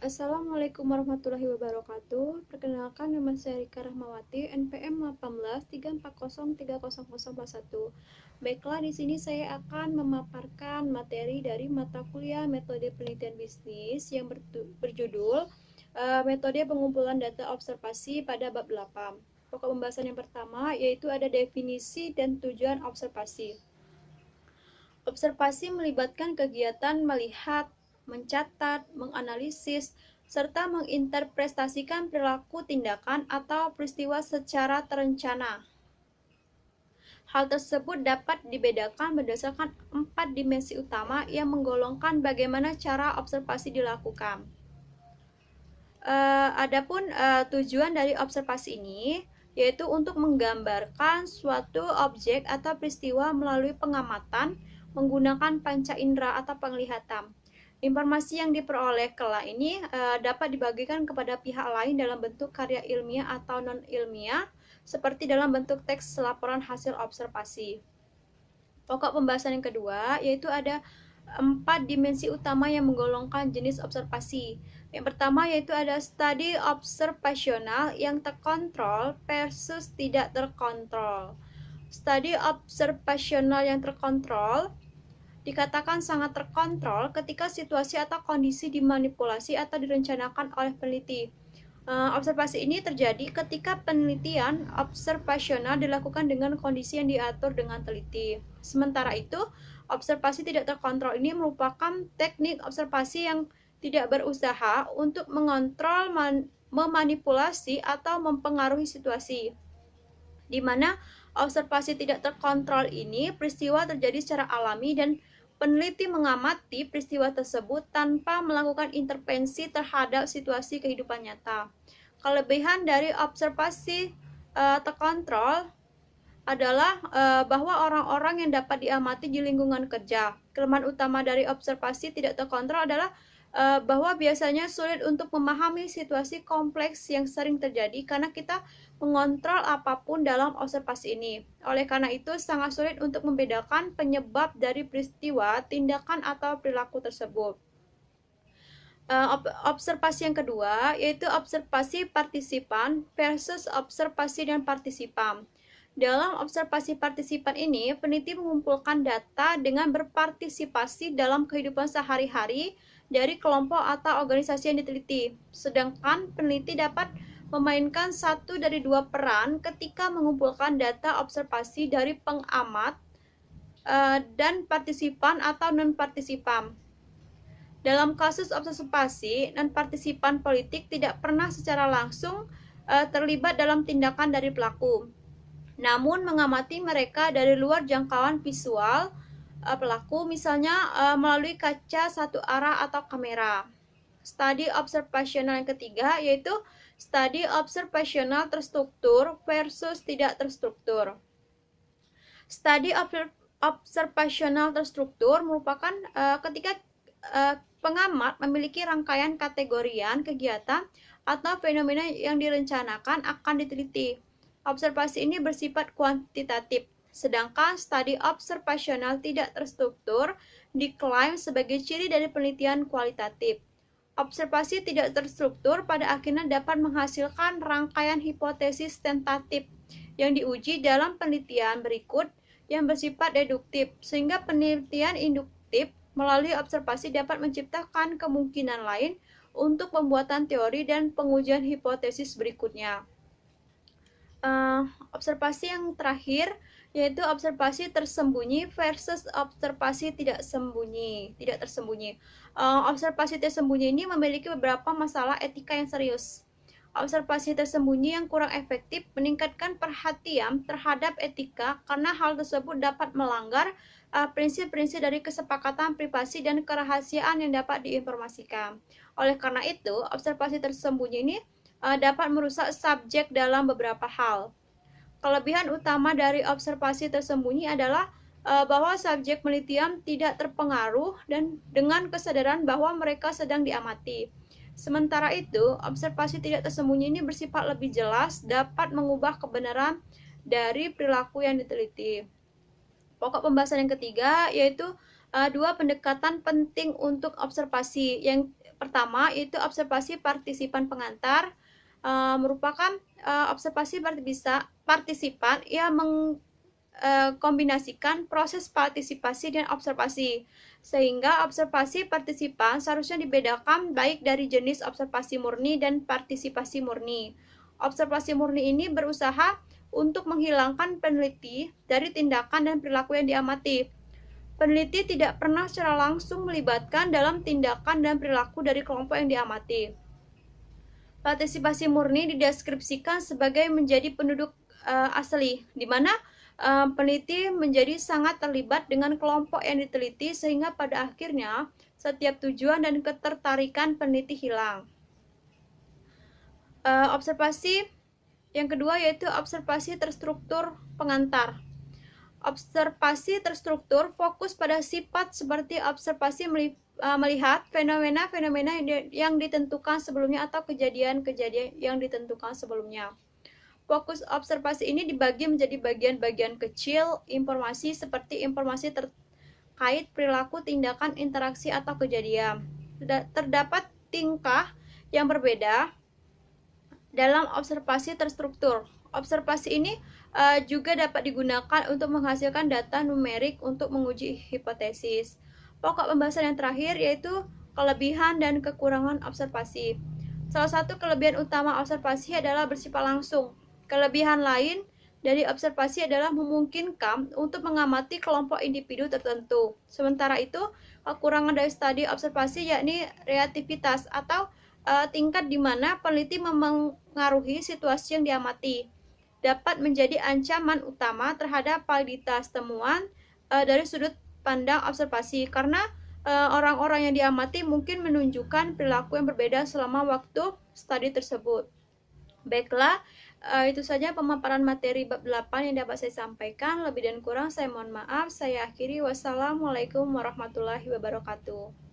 Assalamualaikum warahmatullahi wabarakatuh. Perkenalkan, nama saya Rika Rahmawati, NPM 1834030041. Baiklah, di sini saya akan memaparkan materi dari mata kuliah Metode Penelitian Bisnis yang berjudul Metode Pengumpulan Data Observasi pada bab 8. Pokok pembahasan yang pertama yaitu ada definisi dan tujuan observasi. Observasi melibatkan kegiatan melihat, mencatat, menganalisis, serta menginterpretasikan perilaku, tindakan, atau peristiwa secara terencana. Hal tersebut dapat dibedakan berdasarkan 4 dimensi utama yang menggolongkan bagaimana cara observasi dilakukan. Adapun tujuan dari observasi ini yaitu untuk menggambarkan suatu objek atau peristiwa melalui pengamatan menggunakan panca indera atau penglihatan. Informasi yang diperoleh kelak ini dapat dibagikan kepada pihak lain dalam bentuk karya ilmiah atau non-ilmiah, seperti dalam bentuk teks laporan hasil observasi. Pokok pembahasan yang kedua yaitu ada 4 dimensi utama yang menggolongkan jenis observasi. Yang pertama yaitu ada studi observasional yang terkontrol versus tidak terkontrol. Studi observasional yang terkontrol dikatakan sangat terkontrol ketika situasi atau kondisi dimanipulasi atau direncanakan oleh peneliti. Observasi ini terjadi ketika penelitian observasional dilakukan dengan kondisi yang diatur dengan teliti. Sementara itu, observasi tidak terkontrol ini merupakan teknik observasi yang tidak berusaha untuk mengontrol, memanipulasi, atau mempengaruhi situasi, di mana observasi tidak terkontrol ini peristiwa terjadi secara alami dan peneliti mengamati peristiwa tersebut tanpa melakukan intervensi terhadap situasi kehidupan nyata. Kelebihan dari observasi terkontrol adalah bahwa orang-orang yang dapat diamati di lingkungan kerja. Kelemahan utama dari observasi tidak terkontrol adalah bahwa biasanya sulit untuk memahami situasi kompleks yang sering terjadi karena kita mengontrol apapun dalam observasi ini. Oleh karena itu, sangat sulit untuk membedakan penyebab dari peristiwa, tindakan, atau perilaku tersebut. Observasi yang kedua yaitu observasi partisipan versus observasi dan partisipan. Dalam observasi partisipan ini, peneliti mengumpulkan data dengan berpartisipasi dalam kehidupan sehari-hari dari kelompok atau organisasi yang diteliti. Sedangkan peneliti dapat memainkan satu dari dua peran ketika mengumpulkan data observasi dari pengamat dan partisipan atau non-partisipan. Dalam kasus observasi, non-partisipan politik tidak pernah secara langsung terlibat dalam tindakan dari pelaku, namun mengamati mereka dari luar jangkauan visual pelaku, misalnya melalui kaca satu arah atau kamera. Studi observasional yang ketiga yaitu studi observasional terstruktur versus tidak terstruktur. Studi observasional terstruktur merupakan ketika pengamat memiliki rangkaian kategorian kegiatan atau fenomena yang direncanakan akan diteliti. Observasi ini bersifat kuantitatif, sedangkan studi observasional tidak terstruktur diklaim sebagai ciri dari penelitian kualitatif. Observasi tidak terstruktur pada akhirnya dapat menghasilkan rangkaian hipotesis tentatif yang diuji dalam penelitian berikut yang bersifat deduktif, sehingga penelitian induktif melalui observasi dapat menciptakan kemungkinan lain untuk pembuatan teori dan pengujian hipotesis berikutnya. Observasi yang terakhir yaitu observasi tersembunyi versus observasi tidak tersembunyi. Observasi tersembunyi ini memiliki beberapa masalah etika yang serius. Observasi tersembunyi yang kurang efektif meningkatkan perhatian terhadap etika karena hal tersebut dapat melanggar prinsip-prinsip dari kesepakatan privasi dan kerahasiaan yang dapat diinformasikan. Oleh karena itu, observasi tersembunyi ini dapat merusak subjek dalam beberapa hal. Kelebihan utama dari observasi tersembunyi adalah bahwa subjek penelitian tidak terpengaruh dan dengan kesadaran bahwa mereka sedang diamati. Sementara itu, observasi tidak tersembunyi ini bersifat lebih jelas, dapat mengubah kebenaran dari perilaku yang diteliti. Pokok pembahasan yang ketiga yaitu dua pendekatan penting untuk observasi. Yang pertama yaitu observasi partisipan pengantar, merupakan observasi partisipan yang mengkombinasikan proses partisipasi dan observasi, sehingga observasi partisipan seharusnya dibedakan baik dari jenis observasi murni dan partisipasi murni. Observasi murni ini berusaha untuk menghilangkan peneliti dari tindakan dan perilaku yang diamati. Peneliti tidak pernah secara langsung melibatkan dalam tindakan dan perilaku dari kelompok yang diamati. Partisipasi murni dideskripsikan sebagai menjadi penduduk asli, di mana peneliti menjadi sangat terlibat dengan kelompok yang diteliti sehingga pada akhirnya setiap tujuan dan ketertarikan peneliti hilang. Observasi yang kedua yaitu observasi terstruktur pengantar. Observasi terstruktur fokus pada sifat seperti observasi melihat fenomena-fenomena yang ditentukan sebelumnya atau kejadian-kejadian yang ditentukan sebelumnya. Fokus observasi ini dibagi menjadi bagian-bagian kecil informasi seperti informasi terkait perilaku, tindakan, interaksi, atau kejadian. Terdapat tingkah yang berbeda dalam observasi terstruktur. Observasi ini juga dapat digunakan untuk menghasilkan data numerik untuk menguji hipotesis. Pokok pembahasan yang terakhir yaitu kelebihan dan kekurangan observasi. Salah satu kelebihan utama observasi adalah bersifat langsung. Kelebihan lain dari observasi adalah memungkinkan untuk mengamati kelompok individu tertentu. Sementara itu, kekurangan dari studi observasi yakni reaktivitas atau tingkat di mana peneliti memengaruhi situasi yang diamati dapat menjadi ancaman utama terhadap validitas temuan dari sudut pandang observasi, karena orang-orang yang diamati mungkin menunjukkan perilaku yang berbeda selama waktu studi tersebut. Baiklah, itu saja pemaparan materi bab 8 yang dapat saya sampaikan. Lebih dan kurang saya mohon maaf. Saya akhiri. Wassalamualaikum warahmatullahi wabarakatuh.